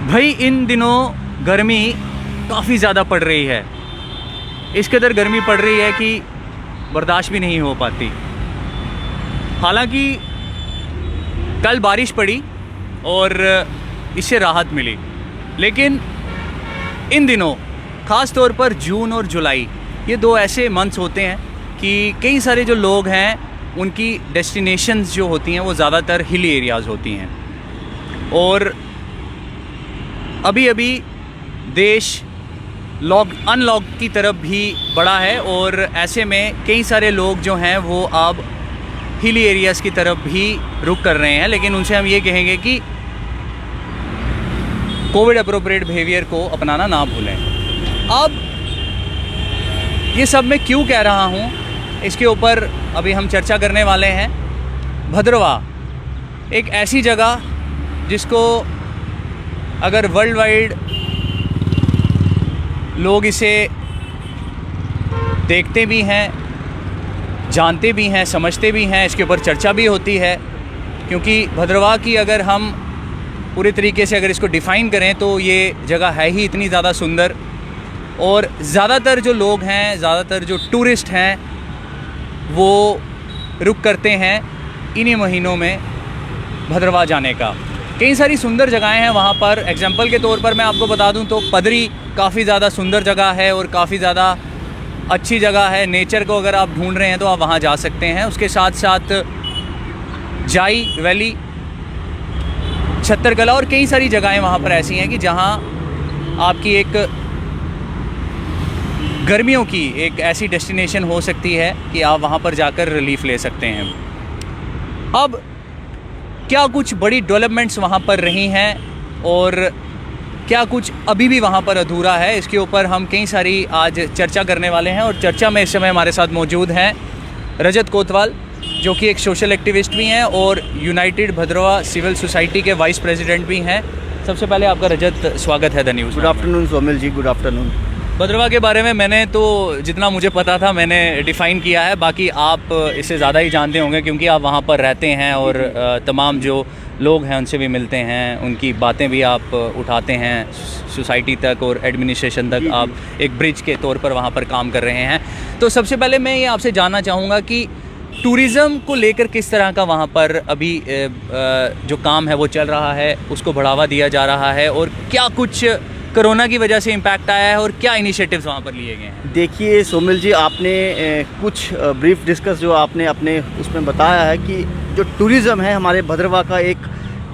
भाई इन दिनों गर्मी काफ़ी ज़्यादा पड़ रही है। इस कदर गर्मी पड़ रही है कि बर्दाश्त भी नहीं हो पाती। हालांकि कल बारिश पड़ी और इससे राहत मिली, लेकिन इन दिनों ख़ास तौर पर जून और जुलाई ये दो ऐसे मंथ्स होते हैं कि कई सारे जो लोग हैं उनकी डेस्टिनेशंस जो होती हैं वो ज़्यादातर हिली एरियाज़ होती हैं। और अभी अभी देश अनलॉक की तरफ भी बढ़ा है और ऐसे में कई सारे लोग जो हैं वो अब हिली एरियाज़ की तरफ भी रुख कर रहे हैं। लेकिन उनसे हम ये कहेंगे कि कोविड अप्रोप्रिएट बिहेवियर को अपनाना ना भूलें। अब ये सब मैं क्यों कह रहा हूँ, इसके ऊपर अभी हम चर्चा करने वाले हैं। भद्रवाह एक ऐसी जगह जिसको अगर वर्ल्ड वाइड लोग इसे देखते भी हैं, जानते भी हैं, समझते भी हैं, इसके ऊपर चर्चा भी होती है। क्योंकि भद्रवाह की अगर हम पूरे तरीके से अगर इसको डिफ़ाइन करें तो ये जगह है ही इतनी ज़्यादा सुंदर। और ज़्यादातर जो लोग हैं, ज़्यादातर जो टूरिस्ट हैं वो रुख करते हैं इन्हीं महीनों में भद्रवाह जाने का। कई सारी सुंदर जगहें हैं वहाँ पर। एग्जांपल के तौर पर मैं आपको बता दूँ तो पदरी काफ़ी ज़्यादा सुंदर जगह है और काफ़ी ज़्यादा अच्छी जगह है। नेचर को अगर आप ढूंढ रहे हैं तो आप वहाँ जा सकते हैं। उसके साथ साथ जाई वैली, छत्तरकला और कई सारी जगहें वहाँ पर ऐसी हैं कि जहाँ आपकी एक गर्मियों की एक ऐसी डेस्टिनेशन हो सकती है कि आप वहाँ पर जाकर रिलीफ ले सकते हैं। अब क्या कुछ बड़ी डेवलपमेंट्स वहाँ पर रही हैं और क्या कुछ अभी भी वहाँ पर अधूरा है, इसके ऊपर हम कई सारी आज चर्चा करने वाले हैं। और चर्चा में इस समय हमारे साथ मौजूद हैं रजत कोतवाल, जो कि एक सोशल एक्टिविस्ट भी हैं और यूनाइटेड भद्रवाह सिविल सोसाइटी के वाइस प्रेसिडेंट भी हैं। सबसे पहले आपका रजत स्वागत है the news. Good afternoon Somil ji, good afternoon. Bhaderwah के बारे में मैंने तो जितना मुझे पता था मैंने डिफ़ाइन किया है, बाकी आप इससे ज़्यादा ही जानते होंगे क्योंकि आप वहाँ पर रहते हैं और तमाम जो लोग हैं उनसे भी मिलते हैं, उनकी बातें भी आप उठाते हैं सोसाइटी तक और एडमिनिस्ट्रेशन तक। आप एक ब्रिज के तौर पर वहाँ पर काम कर रहे हैं। तो सबसे पहले मैं ये आपसे जानना चाहूँगा कि टूरिज़्म को लेकर किस तरह का वहाँ पर अभी जो काम है वो चल रहा है, उसको बढ़ावा दिया जा रहा है और क्या कुछ कोरोना की वजह से इम्पैक्ट आया है और क्या इनिशिएटिव्स वहाँ पर लिए गए हैं? देखिए सोमिल जी, आपने कुछ ब्रीफ डिस्कस जो आपने अपने उसमें बताया है कि जो टूरिज़्म है हमारे भद्रवाह का एक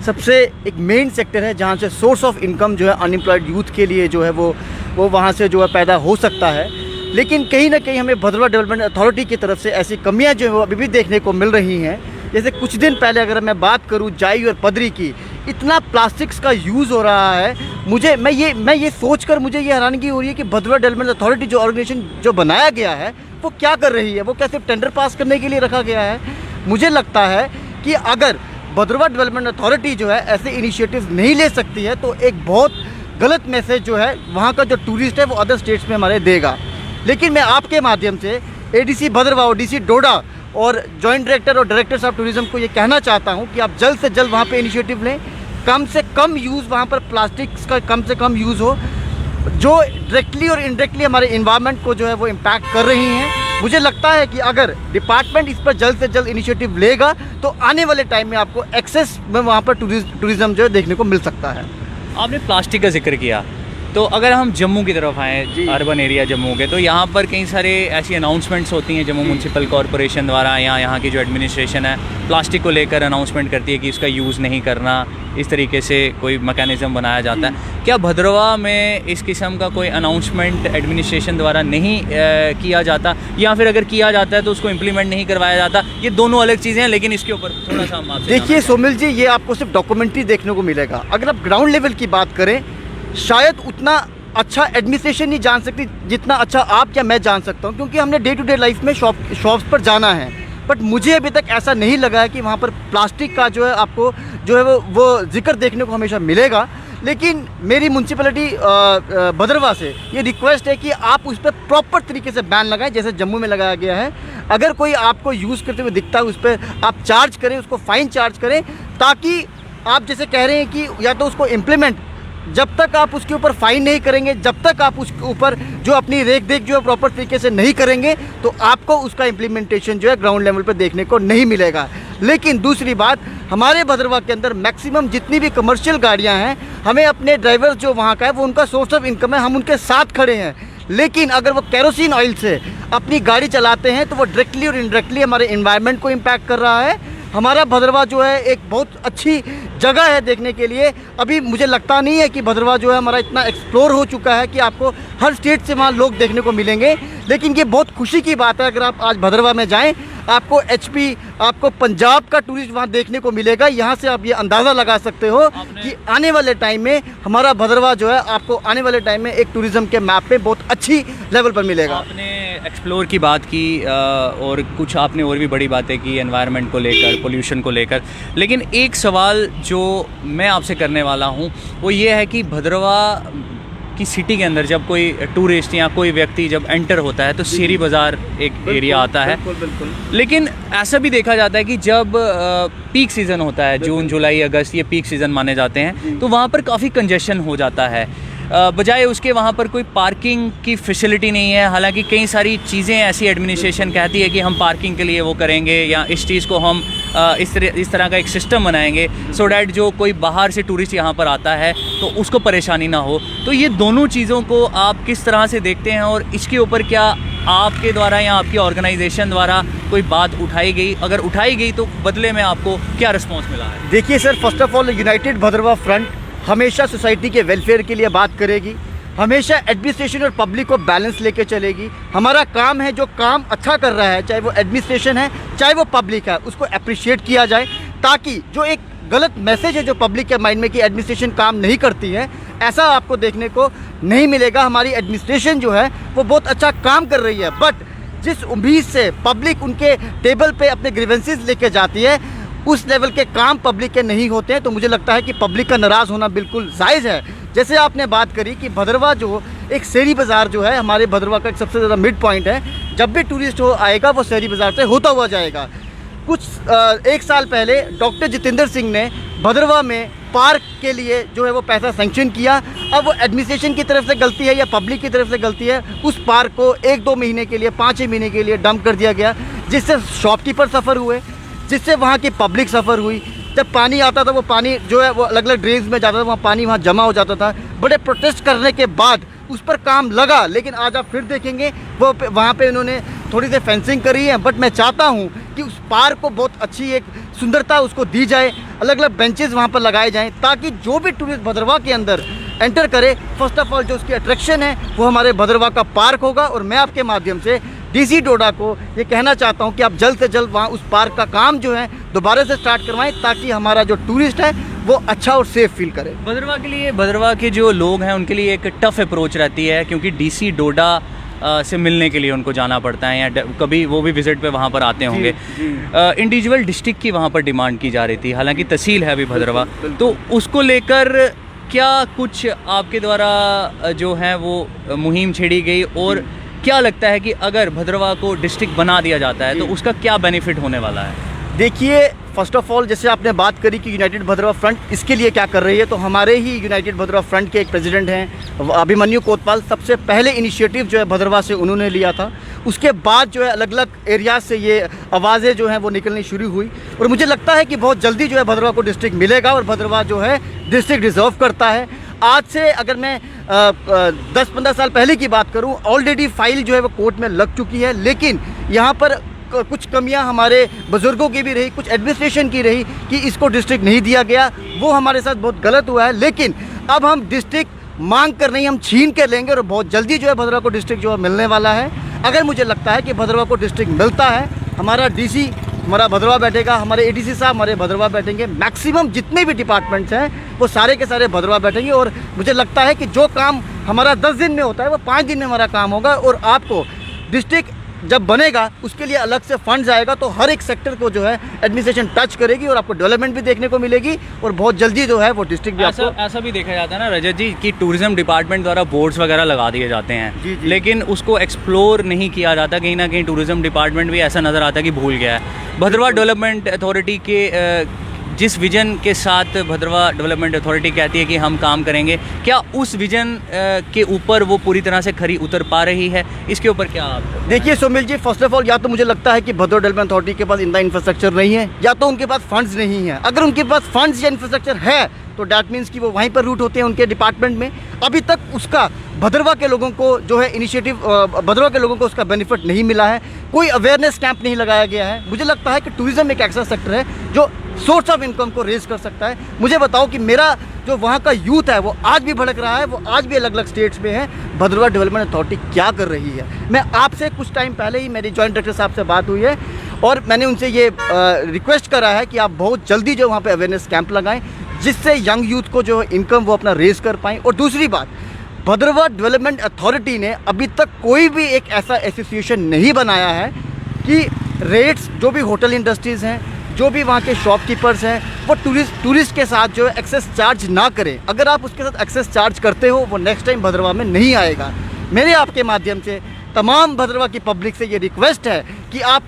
सबसे एक मेन सेक्टर है जहाँ से सोर्स ऑफ इनकम जो है अनएम्प्लॉयड यूथ के लिए जो है वो वहाँ से जो है पैदा हो सकता है। लेकिन कहीं ना कहीं हमें भद्रवाह डेवलपमेंट अथॉरिटी की तरफ से ऐसी कमियाँ जो है वो अभी भी देखने को मिल रही हैं। जैसे कुछ दिन पहले अगर मैं बात करूँ जाई और पदरी की, इतना प्लास्टिक्स का यूज़ हो रहा है। मैं ये सोचकर मुझे ये हैरानगी हो रही है कि भद्रवाह डेवलपमेंट अथॉरिटी जो ऑर्गेनाइजेशन जो बनाया गया है वो क्या कर रही है, वो क्या सिर्फ टेंडर पास करने के लिए रखा गया है। मुझे लगता है कि अगर भद्रवाह डेवलपमेंट अथॉरिटी जो है ऐसे इनिशिएटिव्स नहीं ले सकती है तो एक बहुत गलत मैसेज जो है वहाँ का जो टूरिस्ट है वो अदर स्टेट्स में हमारे देगा। लेकिन मैं आपके माध्यम से एडीसी भद्रवाह और डीसी डोडा और जॉइंट डायरेक्टर और डायरेक्टर्स ऑफ टूरिज्म को ये कहना चाहता हूँ कि आप जल्द से जल्द वहाँ पे इनिशिएटिव लें। कम से कम यूज़ वहाँ पर प्लास्टिक्स का कम से कम यूज़ हो, जो डायरेक्टली और इनडायरेक्टली हमारे इन्वायरमेंट को जो है वो इम्पैक्ट कर रही हैं। मुझे लगता है कि अगर डिपार्टमेंट इस पर जल्द से जल्द इनिशिएटिव लेगा तो आने वाले टाइम में आपको एक्सेस में वहाँ पर टूरिज़्म जो है देखने को मिल सकता है। आपने प्लास्टिक का जिक्र किया, तो अगर हम जम्मू की तरफ आएँ, अर्बन एरिया जम्मू के, तो यहाँ पर कई सारे ऐसी अनाउंसमेंट्स होती हैं जम्मू म्यूनसिपल कॉरपोरेशन द्वारा या यहाँ की जो एडमिनिस्ट्रेशन है प्लास्टिक को लेकर अनाउंसमेंट करती है कि इसका यूज़ नहीं करना, इस तरीके से कोई मैकेनिज़्म बनाया जाता है। क्या भद्रवाह में इस किस्म का कोई अनाउंसमेंट एडमिनिस्ट्रेशन द्वारा नहीं किया जाता, या फिर अगर किया जाता है तो उसको इम्प्लीमेंट नहीं करवाया जाता? ये दोनों अलग चीज़ें हैं, लेकिन इसके ऊपर थोड़ा सा हम आपसे देखिए सोमिल जी, ये आपको सिर्फ डॉक्यूमेंट्री देखने को मिलेगा। अगर आप ग्राउंड लेवल की बात करें, शायद उतना अच्छा एडमिनिस्ट्रेशन नहीं जान सकती जितना अच्छा आप या मैं जान सकता हूँ, क्योंकि हमने डे टू डे लाइफ में शॉप्स पर जाना है। बट मुझे अभी तक ऐसा नहीं लगा है कि वहाँ पर प्लास्टिक का जो है आपको जो है वो जिक्र देखने को हमेशा मिलेगा। लेकिन मेरी म्यूनसिपैलिटी भद्रवाह से ये रिक्वेस्ट है कि आप उस पर प्रॉपर तरीके से बैन लगाएं, जैसे जम्मू में लगाया गया है। अगर कोई आपको यूज़ करते हुए दिखता है उस पर आप चार्ज करें, उसको फ़ाइन चार्ज करें, ताकि आप जैसे कह रहे हैं कि या तो उसको इम्प्लीमेंट जब तक आप उसके ऊपर फाइन नहीं करेंगे, जब तक आप उसके ऊपर जो अपनी रेख देख जो है प्रॉपर तरीके से नहीं करेंगे, तो आपको उसका इम्प्लीमेंटेशन जो है ग्राउंड लेवल पर देखने को नहीं मिलेगा। लेकिन दूसरी बात, हमारे भद्रवाह के अंदर मैक्सिमम जितनी भी कमर्शियल गाड़ियां हैं, हमें अपने ड्राइवर जो वहाँ का है वो उनका सोर्स ऑफ इनकम है, हम उनके साथ खड़े हैं। लेकिन अगर वो केरोसिन ऑयल से अपनी गाड़ी चलाते हैं तो वो डायरेक्टली और इनडायरेक्टली हमारे इन्वायरमेंट को इम्पैक्ट कर रहा है। हमारा भद्रवाह जो है एक बहुत अच्छी जगह है देखने के लिए। अभी मुझे लगता नहीं है कि भद्रवाह जो है हमारा इतना एक्सप्लोर हो चुका है कि आपको हर स्टेट से वहाँ लोग देखने को मिलेंगे। लेकिन ये बहुत खुशी की बात है, अगर आप आज भद्रवाह में जाएं, आपको एचपी, आपको पंजाब का टूरिस्ट वहाँ देखने को मिलेगा। यहाँ से आप ये अंदाज़ा लगा सकते हो कि आने वाले टाइम में हमारा भद्रवाह जो है आपको आने वाले टाइम में एक टूरिज़्म के मैप पे बहुत अच्छी लेवल पर मिलेगा। आपने एक्सप्लोर की बात की और कुछ आपने और भी बड़ी बातें की एनवायरनमेंट को लेकर, पोल्यूशन को लेकर। लेकिन एक सवाल जो मैं आपसे करने वाला हूँ वो ये है कि भद्रवाह की सिटी के अंदर जब कोई टूरिस्ट या कोई व्यक्ति जब एंटर होता है तो शेरी बाज़ार एक एरिया आता है। बिल्कुल। लेकिन ऐसा भी देखा जाता है कि जब पीक सीज़न होता है, जून जुलाई अगस्त, ये पीक सीज़न माने जाते हैं, तो वहाँ पर काफ़ी कंजेशन हो जाता है। बजाय उसके वहाँ पर कोई पार्किंग की फैसिलिटी नहीं है। हालांकि कई सारी चीज़ें ऐसी एडमिनिस्ट्रेशन कहती है कि हम पार्किंग के लिए वो करेंगे या इस चीज़ को हम इस तरह का एक सिस्टम बनाएंगे सो डैट जो कोई बाहर से टूरिस्ट यहाँ पर आता है तो उसको परेशानी ना हो। तो ये दोनों चीज़ों को आप किस तरह से देखते हैं और इसके ऊपर क्या आपके द्वारा या आपकी ऑर्गेनाइजेशन द्वारा कोई बात उठाई गई? अगर उठाई गई तो बदले में आपको क्या रिस्पॉन्स मिला है? देखिए sir, first of all united Bhaderwah front हमेशा सोसाइटी के वेलफेयर के लिए बात करेगी, हमेशा एडमिनिस्ट्रेशन और पब्लिक को बैलेंस लेके चलेगी। हमारा काम है, जो काम अच्छा कर रहा है, चाहे वो एडमिनिस्ट्रेशन है चाहे वो पब्लिक है, उसको अप्रिशिएट किया जाए, ताकि जो एक गलत मैसेज है जो पब्लिक के माइंड में कि एडमिनिस्ट्रेशन काम नहीं करती है, ऐसा आपको देखने को नहीं मिलेगा। हमारी एडमिनिस्ट्रेशन जो है वो बहुत अच्छा काम कर रही है, बट जिस उम्मीद से पब्लिक उनके टेबल पे अपने ग्रीवेंसेस लेके जाती है, उस लेवल के काम पब्लिक के नहीं होते हैं। तो मुझे लगता है कि पब्लिक का नाराज़ होना बिल्कुल जायज़ है। जैसे आपने बात करी कि भद्रवाह जो एक शहरी बाज़ार जो है हमारे भद्रवाह का एक सबसे ज़्यादा मिड पॉइंट है, जब भी टूरिस्ट हो आएगा वो शहरी बाज़ार से होता हुआ जाएगा। एक साल पहले डॉक्टर जितेंद्र सिंह ने भद्रवाह में पार्क के लिए जो है वो पैसा सेंक्शन किया। अब वो एडमिनिस्ट्रेशन की तरफ से गलती है या पब्लिक की तरफ से गलती है, उस पार्क को 1-2 महीने के लिए, 5-6 महीने के लिए डंप कर दिया गया, जिससे शॉपकीपर सफ़र हुए, जिससे वहाँ की पब्लिक सफ़र हुई। जब पानी आता था वो पानी जो है वो अलग अलग ड्रेन्स में जाता था, वहाँ पानी वहाँ जमा हो जाता था। बड़े प्रोटेस्ट करने के बाद उस पर काम लगा, लेकिन आज आप फिर देखेंगे वो वहाँ पे उन्होंने थोड़ी सी फेंसिंग करी है। बट मैं चाहता हूँ कि उस पार्क को बहुत अच्छी एक सुंदरता उसको दी जाए, अलग अलग बेंचेस वहाँ पर लगाए जाएँ, ताकि जो भी टूरिस्ट भद्रवाह के अंदर एंटर करे, फर्स्ट ऑफ ऑल जो उसकी अट्रैक्शन है वो हमारे भद्रवाह का पार्क होगा। और मैं आपके माध्यम से डीसी डोडा को ये कहना चाहता हूँ कि आप जल्द से जल्द वहाँ उस पार्क का काम जो है दोबारा से स्टार्ट करवाएं, ताकि हमारा जो टूरिस्ट है वो अच्छा और सेफ फील करे। भद्रवाह के लिए, भद्रवाह के जो लोग हैं उनके लिए एक टफ़ अप्रोच रहती है, क्योंकि डीसी डोडा से मिलने के लिए उनको जाना पड़ता है, या कभी वो भी विज़िट पे वहाँ पर आते होंगे। इंडिविजुअल डिस्ट्रिक्ट की वहाँ पर डिमांड की जा रही थी, हालांकि तहसील है अभी भद्रवाह, तो उसको लेकर क्या कुछ आपके द्वारा जो है वो मुहिम छेड़ी गई? और क्या लगता है कि अगर भद्रवाह को डिस्ट्रिक्ट बना दिया जाता है तो उसका क्या बेनिफिट होने वाला है? देखिए, फर्स्ट ऑफ ऑल जैसे आपने बात करी कि यूनाइटेड भद्रवाह फ्रंट इसके लिए क्या कर रही है, तो हमारे ही यूनाइटेड भद्रवाह फ्रंट के एक प्रेसिडेंट हैं अभिमन्यु कोतवाल, सबसे पहले इनिशिएटिव जो है भद्रवाह से उन्होंने लिया था। उसके बाद जो है अलग अलग एरियाज से ये आवाज़ें जो हैं वो निकलनी शुरू हुई, और मुझे लगता है कि बहुत जल्दी जो है भद्रवाह को डिस्ट्रिक्ट मिलेगा, और भद्रवाह जो है डिस्ट्रिक्ट डिज़र्व करता है। आज से अगर मैं 10-15 साल पहले की बात करूं, ऑलरेडी फाइल जो है वो कोर्ट में लग चुकी है, लेकिन यहाँ पर कुछ कमियां हमारे बुज़ुर्गों की भी रही, कुछ एडमिनिस्ट्रेशन की रही कि इसको डिस्ट्रिक्ट नहीं दिया गया, वो हमारे साथ बहुत गलत हुआ है। लेकिन अब हम डिस्ट्रिक्ट मांग कर नहीं, हम छीन कर लेंगे, और बहुत जल्दी जो है भद्रवाह को डिस्ट्रिक्ट जो है मिलने वाला है। अगर मुझे लगता है कि भद्रवाह को डिस्ट्रिक्ट मिलता है, हमारा डीसी हमारा भद्रवाह बैठेगा, हमारे एडीसी साहब हमारे भद्रवाह बैठेंगे, मैक्सिमम जितने भी डिपार्टमेंट्स हैं वो सारे के सारे भद्रवाह बैठेंगे, और मुझे लगता है कि जो काम हमारा 10 दिन में होता है वो 5 दिन में हमारा काम होगा। और आपको डिस्ट्रिक्ट जब बनेगा उसके लिए अलग से फंड्स आएगा, तो हर एक सेक्टर को जो है एडमिनिस्ट्रेशन टच करेगी, और आपको डेवलपमेंट भी देखने को मिलेगी, और बहुत जल्दी जो है वो डिस्ट्रिक्ट भी ऐसा भी देखा जाता है ना रजत जी कि टूरिज्म डिपार्टमेंट द्वारा बोर्ड्स वगैरह लगा दिए जाते हैं, लेकिन उसको एक्सप्लोर नहीं किया जाता। कहीं ना कहीं टूरिज्म डिपार्टमेंट भी ऐसा नज़र आता है कि भूल गया है। भद्रवाह डेवलपमेंट अथॉरिटी के जिस विजन के साथ भद्रवा डेवलपमेंट अथॉरिटी कहती है कि हम काम करेंगे, क्या उस विजन के ऊपर वो पूरी तरह से खरी उतर पा रही है? इसके ऊपर क्या आप? देखिए सुमिल जी, फर्स्ट ऑफ ऑल या तो मुझे लगता है कि भद्रवा डेवलपमेंट अथॉरिटी के पास इतना इंफ्रास्ट्रक्चर नहीं है, या तो उनके पास फंड्स नहीं है। अगर उनके पास फंड्स या इंफ्रास्ट्रक्चर है तो डैट मीन्स कि वो वहीं पर रूट होते हैं उनके डिपार्टमेंट में। अभी तक उसका भद्रवा के लोगों को जो है इनिशिएटिव, भद्रवा के लोगों को उसका बेनिफिट नहीं मिला है, कोई अवेयरनेस कैंप नहीं लगाया गया है। मुझे लगता है कि टूरिज्म एक ऐसा सेक्टर है जो सोर्स ऑफ इनकम को रेज कर सकता है। मुझे बताओ कि मेरा जो वहाँ का यूथ है वो आज भी भड़क रहा है, वो आज भी अलग अलग स्टेट्स में है। भद्रवा डेवलपमेंट अथॉरिटी क्या कर रही है? मैं आपसे कुछ टाइम पहले ही मेरी जॉइंट डायरेक्टर साहब से बात हुई है और मैंने उनसे ये रिक्वेस्ट करा है कि आप बहुत जल्दी जो वहाँ पे अवेयरनेस कैंप लगाएं, जिससे यंग यूथ को जो इनकम वो अपना रेज कर पाएँ। और दूसरी बात, भद्रवा डेवलपमेंट अथॉरिटी ने अभी तक कोई भी एक ऐसा एसोसिएशन नहीं बनाया है कि रेट्स जो भी होटल इंडस्ट्रीज़ हैं, जो भी वहाँ के शॉपकीपर्स हैं, वो टूरिस्ट के साथ जो है एक्सेस चार्ज ना करें। अगर आप उसके साथ एक्सेस चार्ज करते हो, वो नेक्स्ट टाइम भद्रवा में नहीं आएगा। मेरे आपके माध्यम से तमाम भद्रवा की पब्लिक से ये रिक्वेस्ट है कि आप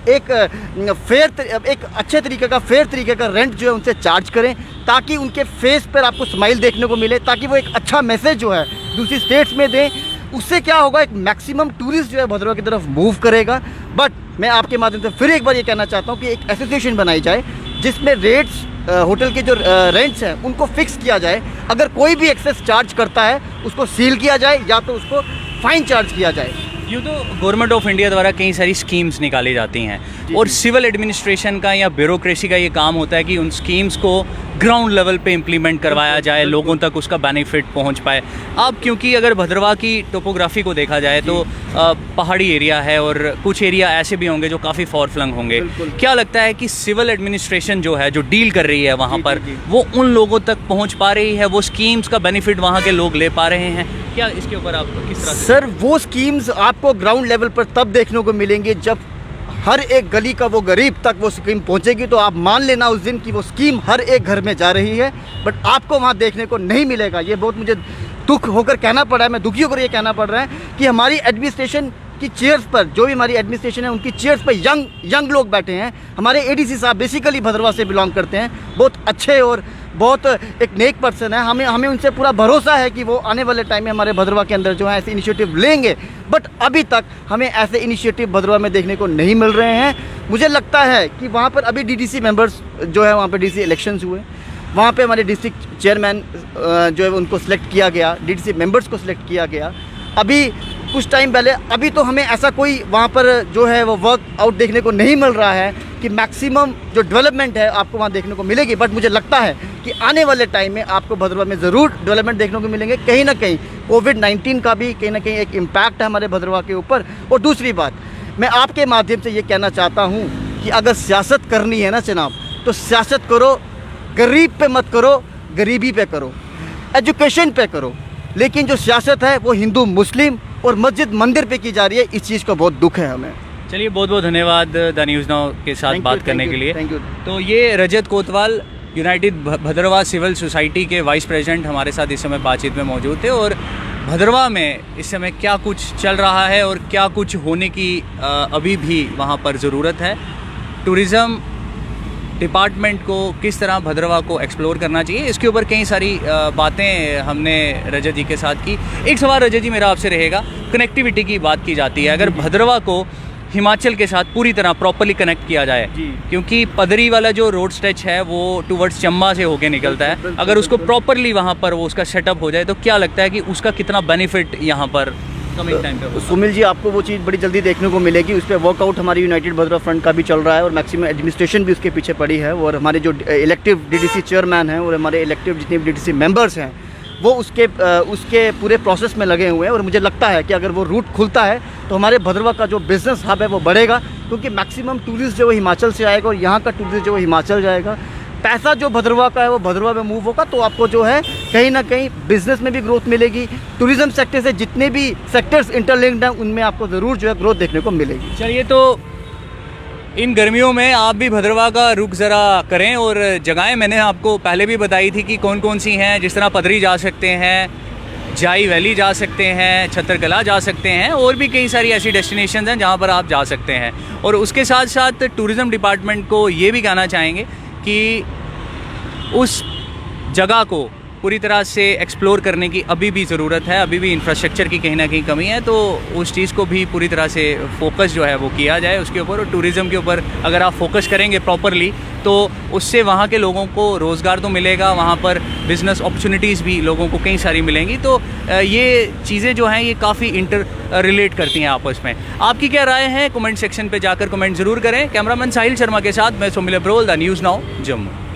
एक अच्छे तरीके का फेयर तरीके का रेंट जो है उनसे चार्ज करें, ताकि उनके फेस पर आपको स्माइल देखने को मिले, ताकि वो एक अच्छा मैसेज जो है दूसरी स्टेट्स में दें। उससे क्या होगा, एक मैक्सिमम टूरिस्ट जो है भद्रवा की तरफ मूव करेगा। बट मैं आपके माध्यम से फिर एक बार ये कहना चाहता हूँ कि एक एसोसिएशन बनाई जाए जिसमें रेट्स, होटल के जो रेंट्स हैं उनको फिक्स किया जाए। अगर कोई भी एक्सेस चार्ज करता है उसको सील किया जाए या तो उसको फाइन चार्ज किया जाए। यूँ तो गवर्नमेंट ऑफ इंडिया द्वारा कई सारी स्कीम्स निकाली जाती हैं और सिविल एडमिनिस्ट्रेशन का या ब्यूरोक्रेसी का ये काम होता है कि उन स्कीम्स को ग्राउंड लेवल पे इम्प्लीमेंट करवाया जाए, लोगों तक उसका बेनिफिट पहुंच पाए। अब क्योंकि अगर भद्रवा की टोपोग्राफी को देखा जाए तो पहाड़ी एरिया है और कुछ एरिया ऐसे भी होंगे जो काफ़ी फॉर फ्लंग होंगे, क्या लगता है कि सिविल एडमिनिस्ट्रेशन जो है, जो डील कर रही है वहाँ पर, वो उन लोगों तक पहुँच पा रही है? वो स्कीम्स का बेनिफिट वहाँ के लोग ले पा रहे हैं? क्या इसके ऊपर आप किस तरह से? सर, वो स्कीम्स आपको ग्राउंड लेवल पर तब देखने को मिलेंगे जब हर एक गली का वो गरीब तक वो स्कीम पहुंचेगी। तो आप मान लेना उस दिन की वो स्कीम हर एक घर में जा रही है, बट आपको वहां देखने को नहीं मिलेगा। ये बहुत मुझे दुख होकर कहना पड़ा है, मैं दुखी होकर ये कहना पड़ रहा है कि हमारी एडमिनिस्ट्रेशन की चेयर्स पर, जो भी हमारी एडमिनिस्ट्रेशन है उनकी चेयर्स पर यंग लोग बैठे हैं। हमारे एडीसी साहब बेसिकली भद्रवा से बिलोंग करते हैं, बहुत अच्छे और बहुत एक नेक पर्सन है। हमें उनसे पूरा भरोसा है कि वो आने वाले टाइम में हमारे भद्रवा के अंदर जो है ऐसे इनिशिएटिव लेंगे। बट अभी तक हमें ऐसे इनिशिएटिव भद्रवा में देखने को नहीं मिल रहे हैं। मुझे लगता है कि वहाँ पर अभी डीडीसी मेंबर्स जो है, वहाँ पर डीसी इलेक्शंस हुए, वहाँ पे हमारे डिस्ट्रिक्ट चेयरमैन जो है उनको सिलेक्ट किया गया, डीडीसी मेंबर्स को सिलेक्ट किया गया अभी कुछ टाइम पहले। अभी तो हमें ऐसा कोई वहाँ पर जो है वो वर्क आउट देखने को नहीं मिल रहा है कि मैक्सिमम जो डेवलपमेंट है आपको वहाँ देखने को मिलेगी। बट मुझे लगता है कि आने वाले टाइम में आपको भद्रवा में ज़रूर डेवलपमेंट देखने को मिलेंगे। कहीं ना कहीं कोविड-19 का भी कहीं ना कहीं एक इम्पैक्ट है हमारे भद्रवा के ऊपर। और दूसरी बात, मैं आपके माध्यम से ये कहना चाहता हूँ कि अगर सियासत करनी है ना जनाब, तो सियासत करो, गरीब पे मत करो, गरीबी पे करो, एजुकेशन पे करो। लेकिन जो सियासत है वो हिंदू मुस्लिम और मस्जिद मंदिर पे की जा रही है, इस चीज़ का बहुत दुख है हमें। चलिए, बहुत बहुत धन्यवाद द न्यूज़ नाउ के साथ बात करने के लिए। Thank you. तो ये रजत कोतवाल, यूनाइटेड भद्रवा सिविल सोसाइटी के वाइस प्रेसिडेंट, हमारे साथ इस समय बातचीत में मौजूद थे। और भद्रवा में इस समय क्या कुछ चल रहा है और क्या कुछ होने की अभी भी वहाँ पर ज़रूरत है, टूरिज़्म डिपार्टमेंट को किस तरह भद्रवा को एक्सप्लोर करना चाहिए, इसके ऊपर कई सारी बातें हमने रजत जी के साथ की। एक सवाल रजत जी मेरा आपसे रहेगा, कनेक्टिविटी की बात की जाती है, अगर भद्रवा को हिमाचल के साथ पूरी तरह प्रॉपर्ली कनेक्ट किया जाए, क्योंकि पदरी वाला जो रोड स्ट्रेच है वो टुवर्ड्स चंबा से होके निकलता है, अगर उसको प्रॉपरली वहाँ पर वो उसका सेटअप हो जाए तो क्या लगता है कि उसका कितना बेनिफिट यहाँ पर कमिंग टाइम पे होगा? सुमिल जी, आपको वो चीज़ बड़ी जल्दी देखने को मिलेगी। उस पर वर्कआउट हमारी यूनाइटेड भद्रवा फ्रंट का भी चल रहा है और मैक्सिमम एडमिनिस्ट्रेशन भी उसके पीछे पड़ी है। और हमारे जो इलेक्टिव डीडीसी चेयरमैन हैं और हमारे इलेक्टिव जितने भी डीडीसी मेंबर्स हैं वो उसके पूरे प्रोसेस में लगे हुए हैं। और मुझे लगता है कि अगर वो रूट खुलता है तो हमारे भद्रवा का जो बिज़नेस हब है वो बढ़ेगा, क्योंकि मैक्सिमम टूरिस्ट जो है हिमाचल से आएगा और यहाँ का टूरिस्ट जो है हिमाचल जाएगा। पैसा जो भद्रवा का है वो भद्रवा में मूव होगा, तो आपको जो है कहीं ना कहीं बिजनेस में भी ग्रोथ मिलेगी। टूरिज्म सेक्टर से जितने भी सेक्टर्स इंटरलिंक्ड हैं उनमें आपको ज़रूर जो है ग्रोथ देखने को मिलेगी। चलिए, तो इन गर्मियों में आप भी भद्रवा का रुख ज़रा करें और जगहें मैंने आपको पहले भी बताई थी कि कौन कौन सी हैं, जिस तरह पदरी जा सकते हैं, जाई वैली जा सकते हैं, छतरकला जा सकते हैं, और भी कई सारी ऐसी डेस्टिनेशन हैं जहाँ पर आप जा सकते हैं। और उसके साथ साथ टूरिज़्म डिपार्टमेंट को ये भी कहना चाहेंगे कि उस जगह को पूरी तरह से एक्सप्लोर करने की अभी भी ज़रूरत है, अभी भी इंफ्रास्ट्रक्चर की कहीं ना कहीं कमी है। तो उस चीज़ को भी पूरी तरह से फोकस जो है वो किया जाए उसके ऊपर, और टूरिज़्म के ऊपर अगर आप फोकस करेंगे प्रॉपरली तो उससे वहाँ के लोगों को रोज़गार तो मिलेगा, वहाँ पर बिज़नेस अपॉर्चुनिटीज़ भी लोगों को कई सारी मिलेंगी। तो ये चीज़ें जो हैं ये काफ़ी इंटर रिलेट करती हैं आपस में। आपकी क्या राय है कमेंट सेक्शन पे जाकर कमेंट ज़रूर करें। कैमरामैन साहिल शर्मा के साथ मैं Sumil Abrol, the news now, Jammu.